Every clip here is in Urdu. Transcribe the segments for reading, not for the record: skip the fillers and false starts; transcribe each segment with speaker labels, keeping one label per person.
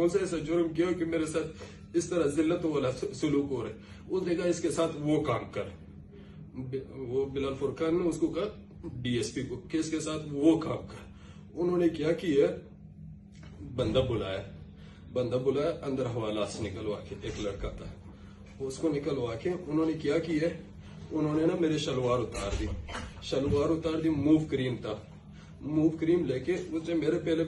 Speaker 1: کون سا ایسا جرم کیا کہ میرے ساتھ اس طرح ذلت والا سلوک ہو رہا ہے؟ اس نے کہا اس کے ساتھ وہ کام کر. وہ بلال فرقان نے اس کو کہا ڈی ایس پی کو کہ اس کے ساتھ وہ کام کر. انہوں نے کیا کیا، بندہ بلایا اندر حوالات سے نکلوا کے، ایک لڑکا تھا اس کو نکلوا کے انہوں نے کیا کیا، انہوں نے نا میرے شلوار اتار دی. موو کریم تھا، موو کریم لے کے اس نے میرے پہلے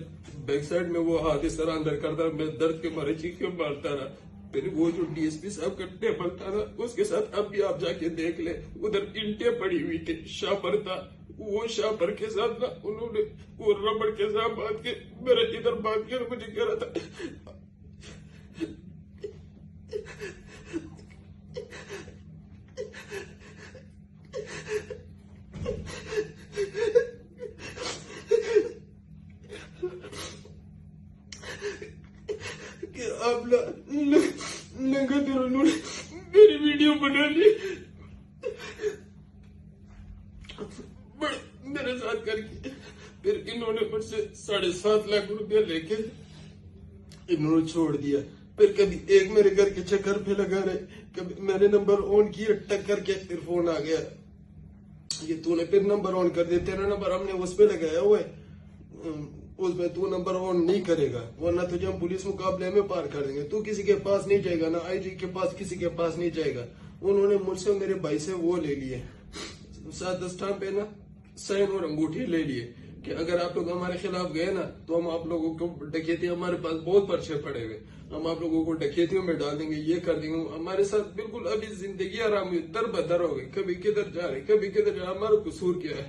Speaker 1: بیک سائڈ میں وہ ہاتھ اس طرح اندر کرتا، میں درد کے مارے چیخیں مارتا رہا. پھر وہ جو ڈی ایس پی صاحب کا ٹیبل تھا نا، اس کے ساتھ اب بھی آپ جا کے دیکھ لیں، ادھر اینٹیں پڑی ہوئی تھی، شاپر تھا. وہ شاپر کے ساتھ نا انہوں نے وہ ربڑ کے ساتھ باندھ کے میرا ادھر باندھ کے مجھے کہہ رہا تھا کہ آپ ننگا دل انہوں نے میری ویڈیو بنا لی میرے ساتھ کر کے. پھر انہوں نے مجھ سے 7.5 لاکھ روپیہ لے کے انہوں نے چھوڑ دیا. پھر کبھی ایک میرے گھر کے چکر پہ لگا رہے، کبھی میں نے نمبر آن کیا، ٹکر کے پھر فون آ گیا، یہ تو نے پھر نمبر آن کر دیا، تیرا نمبر ہم نے اس پہ لگایا ہوا ہے، اس میں تو نمبر آن نہیں کرے گا ورنہ تجھے ہم پولیس مقابلے میں پار کر دیں گے. تو کسی کے پاس نہیں جائے گا، نہ آئی جی کے پاس، کسی کے پاس نہیں جائے گا. انہوں نے مجھ سے میرے بھائی سے وہ لے لیے 7 دستان پہ نا سائن اور انگوٹھی لے لیے کہ اگر آپ لوگ ہمارے خلاف گئے نا تو ہم آپ لوگوں کو ڈکیتی، ہمارے پاس بہت پرچے پڑے ہوئے، ہم آپ لوگوں کو ڈکیتیوں میں ڈال دیں گے، یہ کر دیں گے. ہمارے ساتھ بالکل ابھی زندگی آرام ہوئی، در بدر ہو گئی، کبھی کدھر جا رہے، کبھی کدھر جا رہے. ہمارا قصور کیا ہے؟